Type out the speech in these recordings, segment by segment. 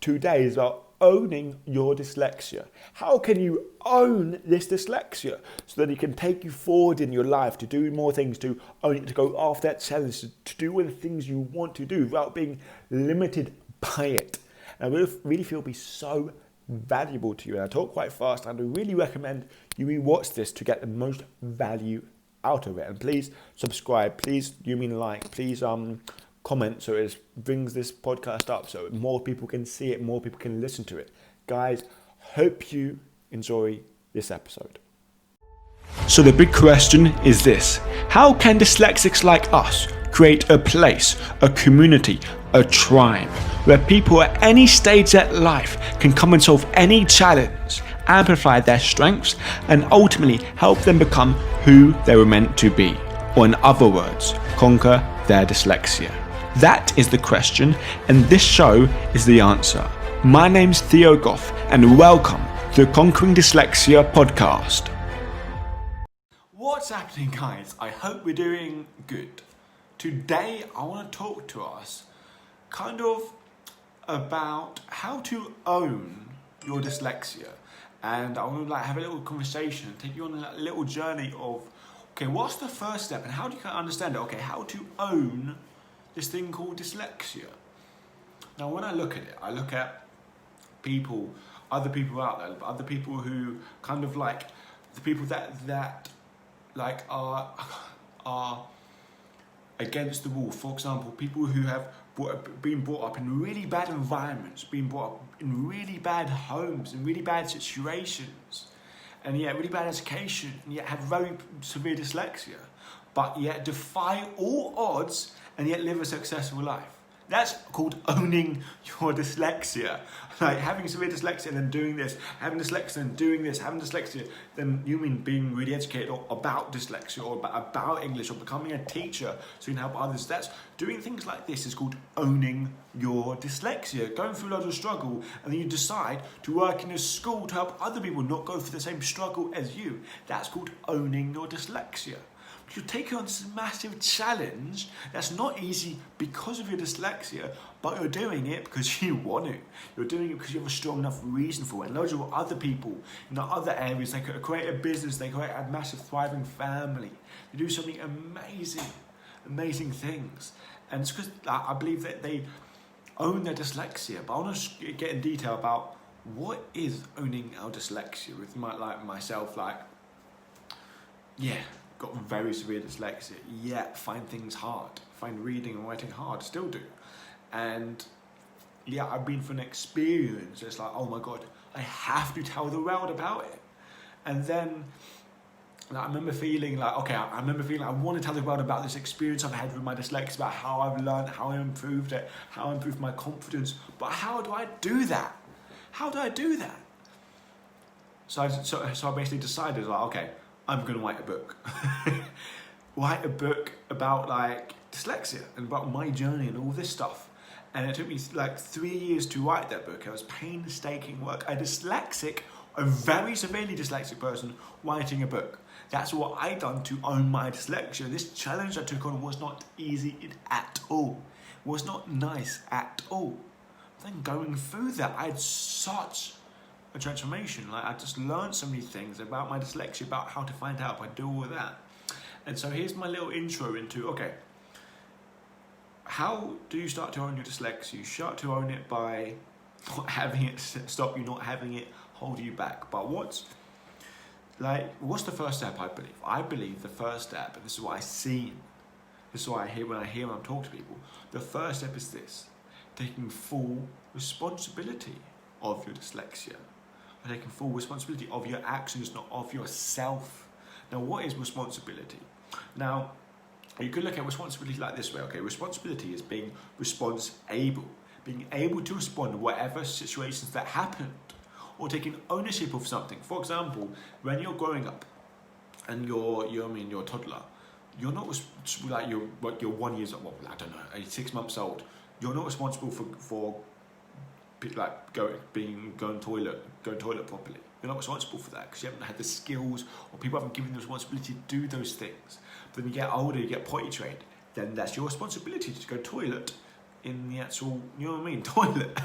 today is about owning your dyslexia. How can you own this dyslexia so that it can take you forward in your life to do more things, to own it, to go after that challenge, to do all the things you want to do without being limited by it. And I really feel it'll be so valuable to you. And I talk quite fast, and I really recommend you rewatch this to get the most value out of it. And please subscribe, please like, please comment so it brings this podcast up so more people can see it, more people can listen to it. Guys, hope you enjoy this episode. So the big question is this: how can dyslexics like us create a place, a community, a tribe where people at any stage of life can come and solve any challenge, amplify their strengths, and ultimately help them become who they were meant to be, or in other words, conquer their dyslexia? That is the question, and this show is the answer. My name's Theo Goff, and welcome to the Conquering Dyslexia podcast. What's happening, guys? I hope we're doing good. Today, I want to talk to us kind of about how to own your dyslexia. And I want to have a little conversation, take you on a little journey of, okay, what's the first step and how do you understand it? Okay, how to own this thing called dyslexia. Now, when I look at it, I look at people, other people out there, other people who kind of like the people that like are against the wall. For example, people who have been brought up in really bad environments, been brought up in really bad homes, in really bad situations, and yet really bad education, and yet have very severe dyslexia, but yet defy all odds and yet live a successful life. That's called owning your dyslexia. Like having severe dyslexia and then doing this, having dyslexia and doing this, having dyslexia, then you mean being really educated about dyslexia or about English or becoming a teacher so you can help others. That's doing things like this is called owning your dyslexia. Going through loads of struggle and then you decide to work in a school to help other people not go through the same struggle as you. That's called owning your dyslexia. You're taking on this massive challenge that's not easy because of your dyslexia, but you're doing it because you want to. You're doing it because you have a strong enough reason for it. And loads of other people in other areas, they could create a business, they create a massive thriving family. They do something amazing things. And it's because I believe that they own their dyslexia. But I want to get in detail about what is owning our dyslexia with myself, got very severe dyslexia, yet find things hard, find reading and writing hard, still do. And I've been through an experience, it's like, oh my God, I have to tell the world about it. And then I remember feeling I want to tell the world about this experience I've had with my dyslexia, about how I've learned, how I improved it, how I improved my confidence. But how do I do that? How do I do that? So I basically decided, okay, I'm going to write a book. Write a book about dyslexia and about my journey and all this stuff. And it took me 3 years to write that book. It was painstaking work. A very severely dyslexic person writing a book. That's what I done to own my dyslexia. This challenge I took on was not easy at all. It was not nice at all. Then going through that, I had such a transformation. I just learned so many things about my dyslexia, about how to find help. I do all of that. And so here's my little intro into, okay, how do you start to own your dyslexia? You start to own it by not having it stop you, not having it hold you back. But what's the first step, I believe? I believe the first step, and this is what I see, this is what I hear when I talk to people, the first step is this: taking full responsibility of your dyslexia. Taking full responsibility of your actions, not of yourself. Now, what is responsibility? Now, you could look at responsibility like this way. Okay, responsibility is being response-able, being able to respond to whatever situations that happened, or taking ownership of something. For example, when you're growing up and you're a toddler, you're not you're 1 year old. Well, I don't know, 6 months old. You're not responsible for going toilet properly. You're not responsible for that because you haven't had the skills, or people haven't given you the responsibility to do those things. But then you get older, you get potty trained, then that's your responsibility to go toilet in the actual, toilet.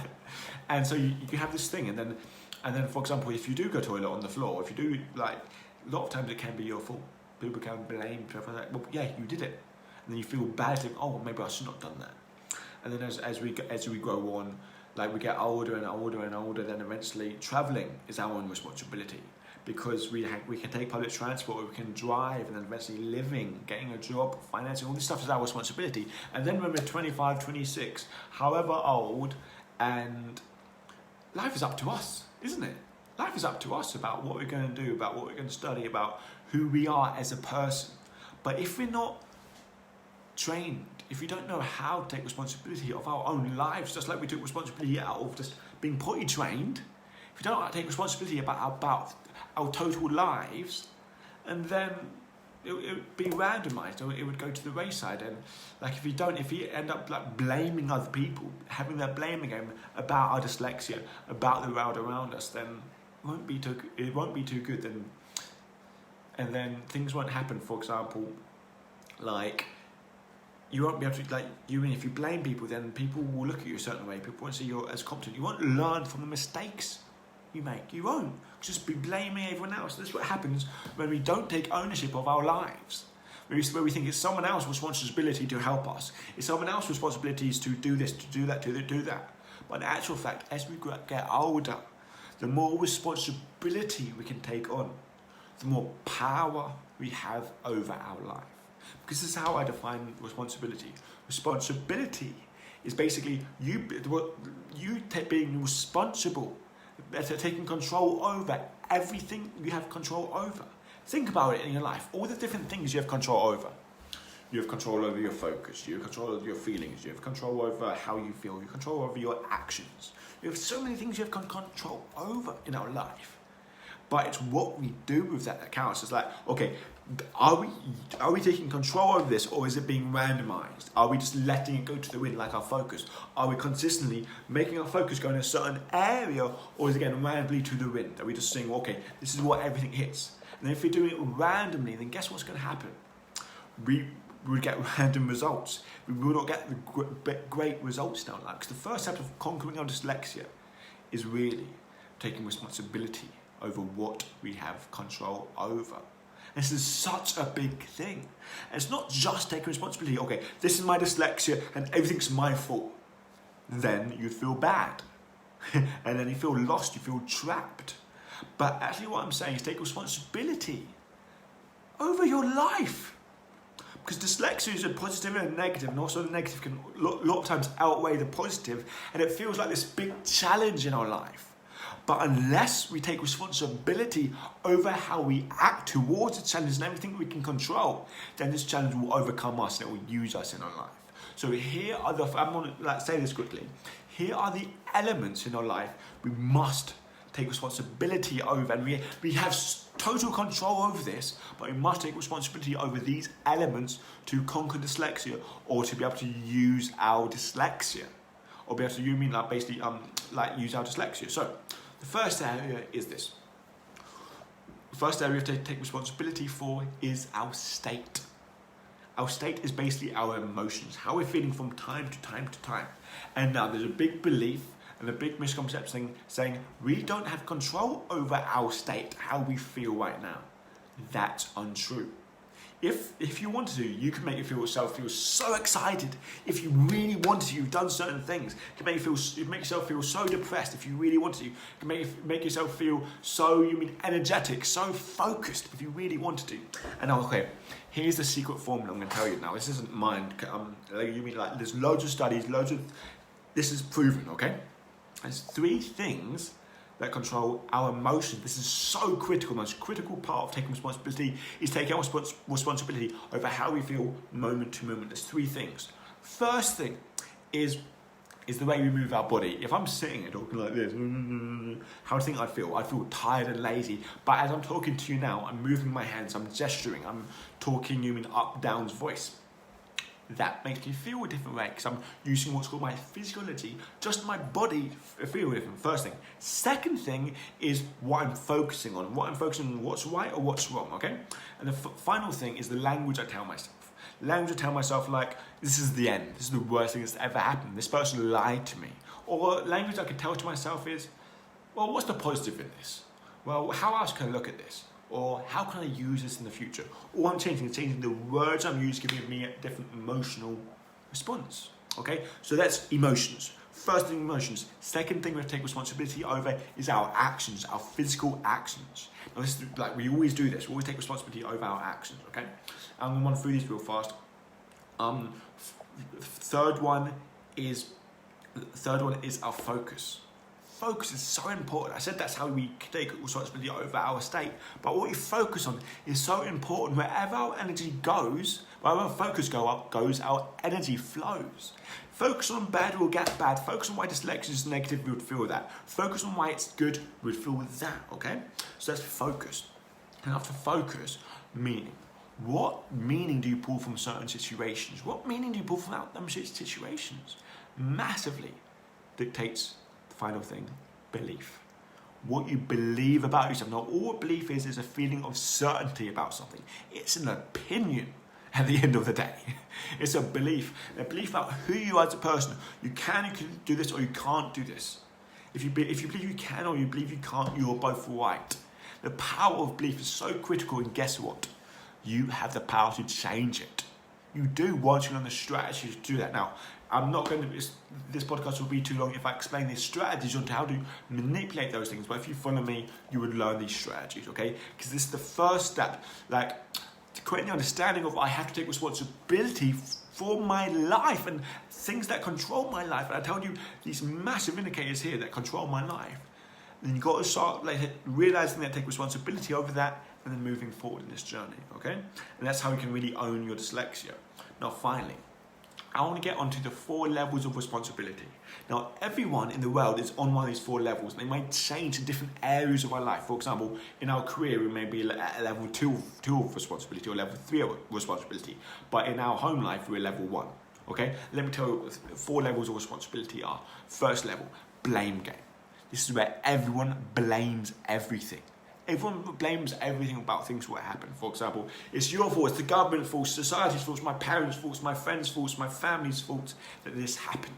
And so you can have this thing, and then for example, if you do go to toilet on the floor, if you do, like, a lot of times it can be your fault. People can blame, like, well, yeah, you did it, and then you feel bad, think, oh, maybe I should not have done that. And then as we grow on, like, we get older and older and older, then eventually traveling is our own responsibility, because we can take public transport, we can drive, and then eventually living, getting a job, financing, all this stuff is our responsibility. And then when we're 25, 26, however old, and life is up to us, isn't it? Life is up to us about what we're going to do, about what we're going to study, about who we are as a person. But if we're not trained, if we don't know how to take responsibility of our own lives, just like we took responsibility out of just being potty trained, if we don't know how to take responsibility about our total lives, and then it would be randomized, or it would go to the wayside. And like, if you end up like blaming other people, having that blame game about our dyslexia, about the world around us, then it won't be too good. And then things won't happen. For example, like, you won't be able to, like, if you blame people, then people will look at you a certain way. People won't see you as competent. You won't learn from the mistakes you make. You won't. Just be blaming everyone else. This is what happens when we don't take ownership of our lives. Where we think it's someone else's responsibility to help us. It's someone else's responsibilities to do this, to do that, to do that. But in actual fact, as we get older, the more responsibility we can take on, the more power we have over our life. Because this is how I define responsibility. Responsibility is basically you being responsible, taking control over everything you have control over. Think about it in your life. All the different things you have control over. You have control over your focus. You have control over your feelings. You have control over how you feel. You have control over your actions. You have so many things you have control over in our life. But it's what we do with that counts. It's like, okay, are we taking control over this, or is it being randomized? Are we just letting it go to the wind like our focus? Are we consistently making our focus go in a certain area, or is it getting randomly to the wind? Are we just saying, okay, this is what everything hits? And if we're doing it randomly, then guess what's going to happen? We would get random results. We will not get the great results in our life. Because the first step of conquering our dyslexia is really taking responsibility over what we have control over. This is such a big thing. And it's not just taking responsibility. Okay, this is my dyslexia and everything's my fault. Then you'd feel bad. And then you feel lost, you feel trapped. But actually what I'm saying is take responsibility over your life. Because dyslexia is a positive and a negative, and also the negative can a lot of times outweigh the positive, and it feels like this big challenge in our life. But unless we take responsibility over how we act towards the challenge and everything we can control, then this challenge will overcome us and it will use us in our life. So here are I'm going to say this quickly. Here are the elements in our life we must take responsibility over, and we have total control over this, but we must take responsibility over these elements to conquer dyslexia, or to be able to use our dyslexia, or be able to use our dyslexia. So the first area is this. The first area to take responsibility for is our state. Our state is basically our emotions, how we're feeling from time to time to time. And now there's a big belief and a big misconception saying we don't have control over our state, how we feel right now. That's untrue. If you wanted to, you can make yourself feel so excited. If you really wanted to, you've done certain things. You can make yourself feel so depressed. If you really wanted to, you can make yourself feel so energetic, so focused. If you really wanted to. And okay, here's the secret formula I'm going to tell you now. This isn't mine. There's loads of studies, this is proven. Okay, there's 3 things that control our emotions. This is so critical. The most critical part of taking responsibility is taking our responsibility over how we feel moment to moment. There's 3 things. First thing is the way we move our body. If I'm sitting and talking like this, how do you think I'd feel? I'd feel tired and lazy. But as I'm talking to you now, I'm moving my hands, I'm gesturing, I'm talking in up, down voice. That makes me feel a different way, because I'm using what's called my physiology, just my body feel different. First thing. Second thing is what I'm focusing on. What's right or what's wrong, okay? And the final thing is the language I tell myself. Language I tell myself, like, this is the end. This is the worst thing that's ever happened. This person lied to me. Or language I can tell to myself is, well, what's the positive in this? Well, how else can I look at this? Or how can I use this in the future? All I'm changing is changing the words I'm using, giving me a different emotional response. Okay, so that's emotions. First thing, emotions. Second thing we have to take responsibility over is our actions, our physical actions. Now this is like, we always do this. We always take responsibility over our actions, okay? I'm going to run through these real fast. Third one is our focus. Focus is so important. I said that's how we take responsibility over our state. But what we focus on is so important. Wherever our energy goes, wherever our focus goes, our energy flows. Focus on bad, we'll get bad. Focus on why dyslexia is negative, we would feel that. Focus on why it's good, we would feel that, okay? So that's focus. And after focus, meaning. What meaning do you pull from certain situations? What meaning do you pull from them situations? Massively dictates the final thing, belief. What you believe about yourself. Now, all belief is a feeling of certainty about something. It's an opinion at the end of the day. It's a belief about who you are as a person. You can do this or you can't do this. If you believe you can or you believe you can't, you're both right. The power of belief is so critical, and guess what? You have the power to change it. You do once you learn the strategy to do that. Now, I'm not going to, this podcast will be too long if I explain these strategies on how to manipulate those things. But if you follow me, you would learn these strategies, okay? Because this is the first step. Like, to create the understanding of I have to take responsibility for my life and things that control my life. And I told you these massive indicators here that control my life. And then you've got to start realizing that, take responsibility over that, and then moving forward in this journey, okay? And that's how you can really own your dyslexia. Now, finally, I want to get onto the 4 levels of responsibility. Now, everyone in the world is on one of these 4 levels. They might change in different areas of our life. For example, in our career, we may be at level 2 of responsibility or level 3 of responsibility. But in our home life, we're level 1, okay? Let me tell you what 4 levels of responsibility are. First level, blame game. This is where everyone blames everything. Everyone blames everything about things that happen. For example, it's your fault, it's the government's fault, society's fault, my parents' fault, my friends' fault, my family's fault that this happened.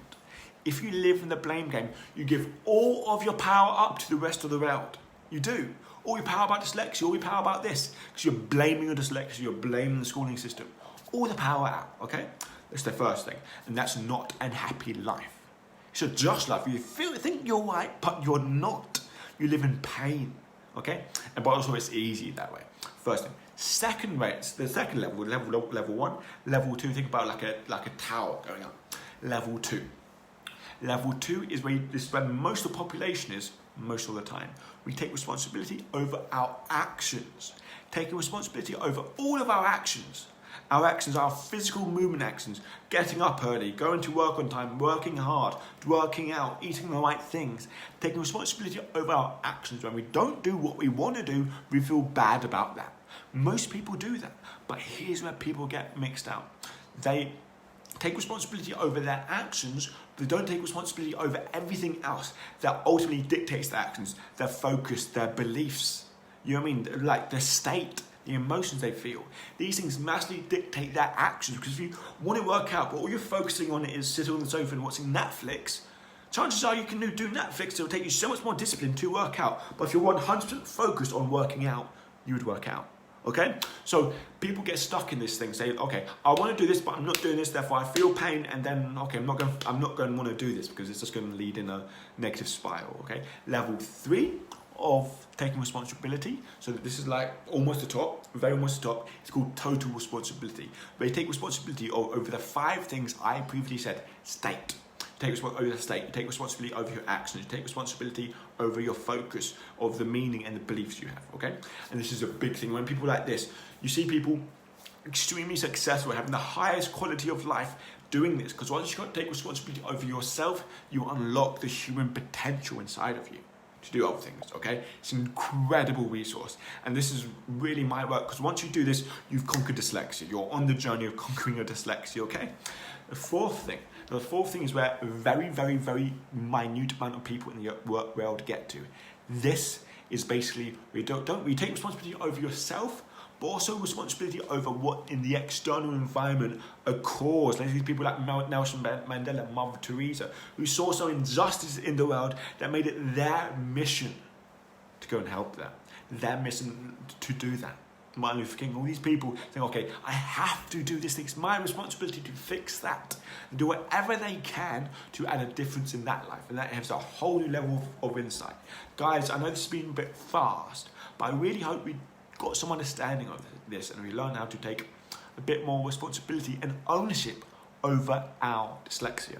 If you live in the blame game, you give all of your power up to the rest of the world. You do. All your power about dyslexia, all your power about this, because you're blaming your dyslexia, you're blaming the schooling system. All the power out, okay? That's the first thing. And that's not a happy life. It's a just life. You think you're right, but you're not. You live in pain. Okay, but also it's easy that way. First thing. Second way, the second level 1, level 2. Think about like a tower going up. Level 2. Level 2 is where most of the population is most of the time. We take responsibility over our actions. Taking responsibility over all of our actions. Our actions, our physical movement actions, getting up early, going to work on time, working hard, working out, eating the right things, taking responsibility over our actions. When we don't do what we want to do, we feel bad about that. Most people do that, but here's where people get mixed out. They take responsibility over their actions, but they don't take responsibility over everything else that ultimately dictates their actions, their focus, their beliefs. You know what I mean? Like the state, the emotions they feel. These things massively dictate their actions, because if you want to work out, but all you're focusing on is sitting on the sofa and watching Netflix, chances are you can do Netflix. It'll take you so much more discipline to work out. But if you're 100% focused on working out, you would work out. Okay? So people get stuck in this thing, say, okay, I want to do this, but I'm not doing this, therefore I feel pain, and then, okay, I'm not going to want to do this because it's just going to lead in a negative spiral. Okay? Level 3 of taking responsibility, so that this is like almost the top, very almost the top. It's called total responsibility, where you take responsibility over the 5 things I previously said. State. Take responsibility over the state. You take responsibility over your actions. You take responsibility over your focus of the meaning and the beliefs you have. Okay, and this is a big thing. When people like this, you see people extremely successful, having the highest quality of life doing this, because once you take responsibility over yourself, you unlock the human potential inside of you to do other things, okay? It's an incredible resource. And this is really my work, because once you do this, you've conquered dyslexia. You're on the journey of conquering your dyslexia, okay? The fourth thing is where a very, very, very minute amount of people in the world get to. This is basically, we take responsibility over yourself, but but also responsibility over what in the external environment occurs. Like these people like Nelson Mandela, Mother Teresa, who saw some injustice in the world that made it their mission to go and help them, their mission to do that. Martin Luther King, all these people saying, okay, I have to do this thing. It's my responsibility to fix that. And do whatever they can to add a difference in that life. And that has a whole new level of insight. Guys, I know this has been a bit fast, but I really hope we got some understanding of this and we learn how to take a bit more responsibility and ownership over our dyslexia.